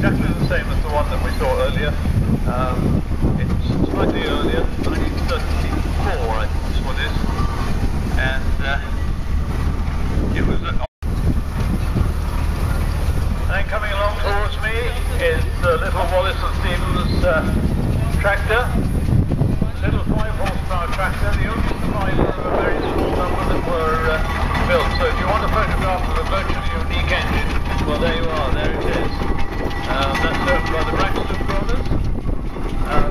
exactly the same as the one that we saw earlier. It's slightly earlier, 1934 I think this one is, and it was and coming along towards me is the little Wallace and Stevens tractor, little 5 horsepower tractor, the only survivor of a very small number that were built. So if you want a photograph of a virtually unique engine, well there you are, there it is. That's owned by the Braxton brothers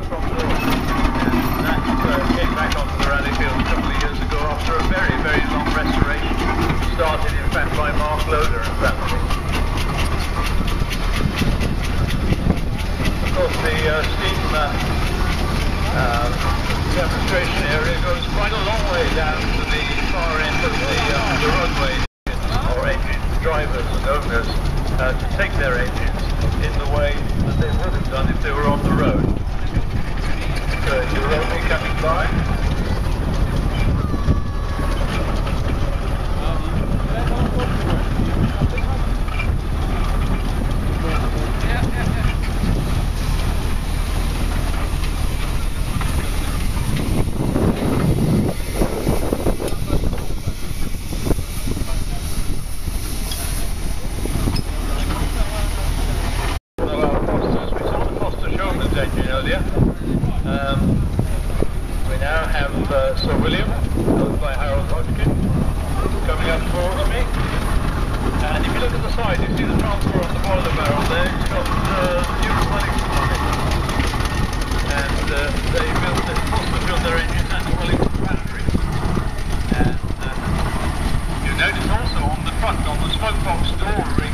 from North, and that came back onto the rally field a couple of years ago after a very, very long restoration, started in fact by Mark Loader and family. Of course the steam demonstration area goes quite a long way down to the far end of the roadway, or engine drivers and owners to take their engines in the way that they would have done if they were on the road. So you're only coming by. We now have Sir William, owned by Harold Hodgkin, coming up towards me. And if you look at the side, you see the transfer on the boiler barrel there. It's got pneumatics on it. And they also built their engines at the Wellington factory. And you notice also on the front, on the smoke box door ring,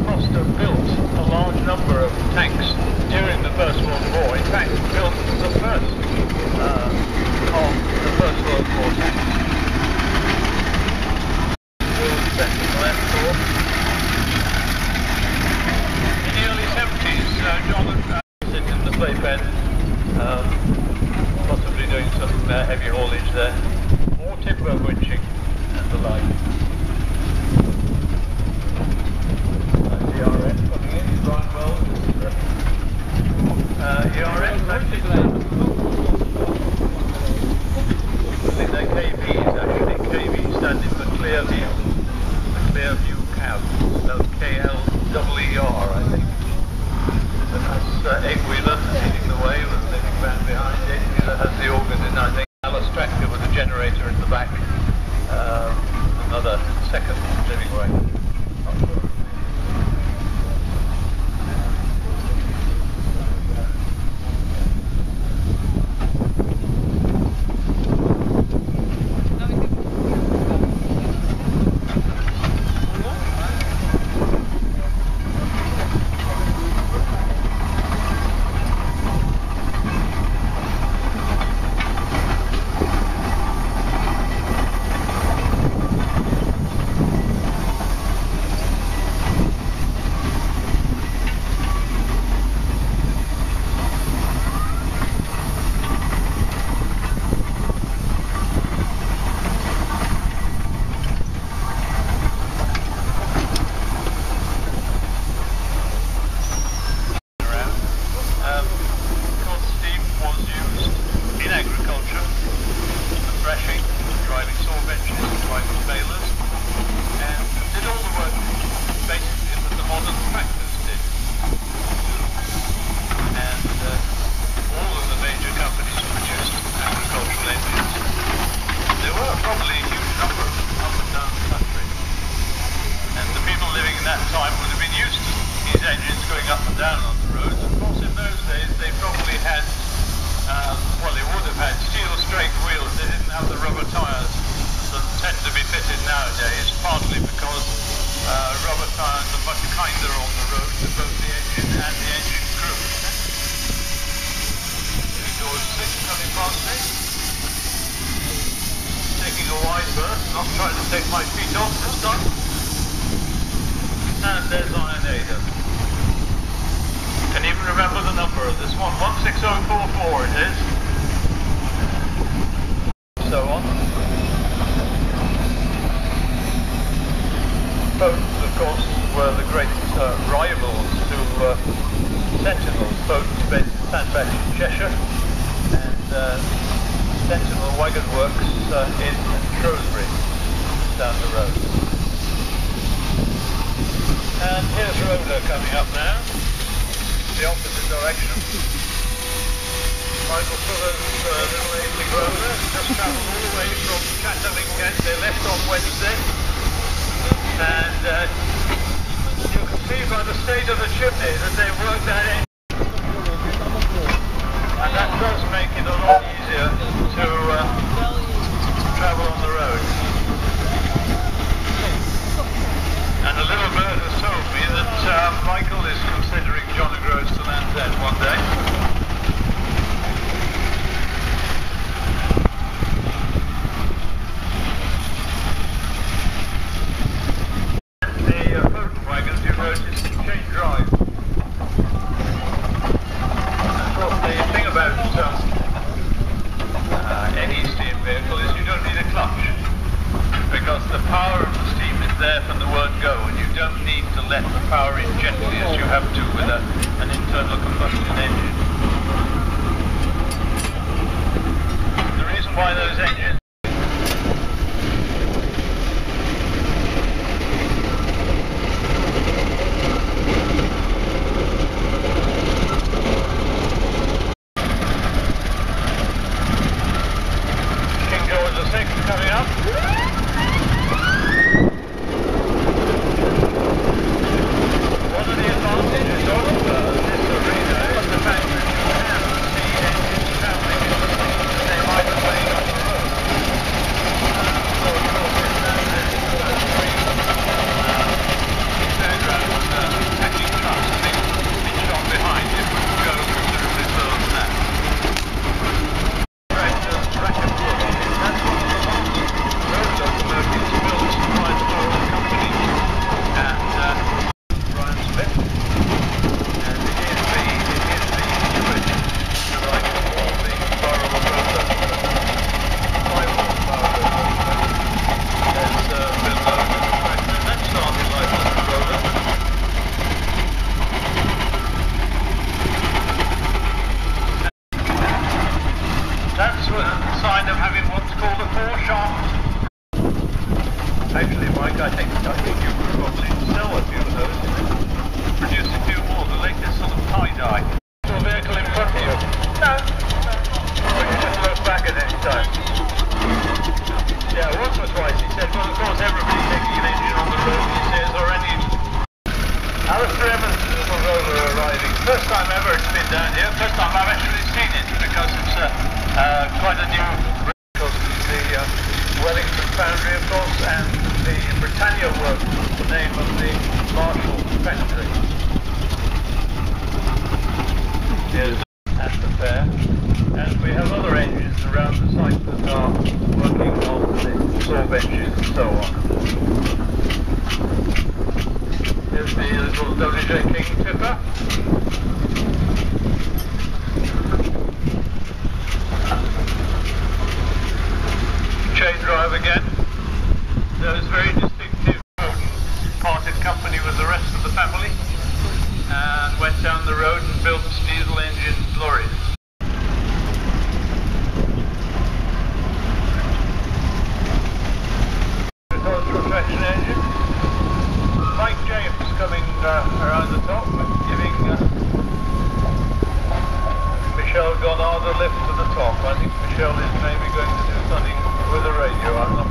Foster built a large number of tanks during the First World War. In fact, built the first of the First World War tanks. World Second left door. In the early 70s, John sits in the playpen, possibly doing some heavy haulage there, more timber winching and the like. ERS coming in, Brian Wells. ERS actually, I think they're KVs actually, KV standing for Clear View, the Clear View Cab, spelled KLEER I think. And that's 8-wheeler leading the way with the living band behind. 8-wheeler has the organ in, I think, Alice tractor with a generator in the back, another second living way. Not sure. Not trying to take my feet off this time. And there's Iron Ada. Can even remember the number of this one. 16044 it is. So on. Boats, of course, were the great rivals to Sentinel's Foden's based in Sandbach in Cheshire, and Sentinel Wagon Works in Shrewsbury, down the road. And here's Roller coming up now, the opposite direction. Michael Fuller's little Aisling Roller just travelled all the way from Chatham in Kent. They left on Wednesday, and you can see by the state of the chimney that they've worked that in. And that does make it a lot easier to travel on the road. And a little bird has told me that Michael is considering John O'Groats to Land's End one day. And the Foden wagons you noticed change drive. The thing about any steam vehicle is you don't need a clutch, because the power of the steam is there from the word go, and you don't need to let the power in gently as you have to with an internal combustion engine. The reason why those engines coming up. One of the advantages of this arena is the fact that you can see engines travelling in the same either way on the road. So of course in three fairground packing trucks being shot behind, it wouldn't go considerably further than that. That's a sign of having what's called a foreshaft. Actually, Mike, I think you could probably sell a few of those. Produce a few more, the latest sort of tie-dye. Your vehicle in front of you? No. But you just look back at any time. Yeah, once or twice he said, well, of course, everybody's taking an engine on the road, he says, or any... Alistair Evans' little roller arriving. First time ever it's been down here. First time I've actually seen it, because it's quite a new record. The Wellington Foundry, of course, and the Britannia Works, the name of the Marshall factory. Here's at the fair, and we have other engines around the site that are working on the saw benches and so on. Here's the little WJ King tipper. Chain drive again. Those very distinctive parted company with the rest of the family, and went down the road and built diesel engine lorries. Traction engine. Mike James coming around the top, giving Michelle Gonard a lift to the top. I think Michelle is maybe going to do something with the radio. I'm not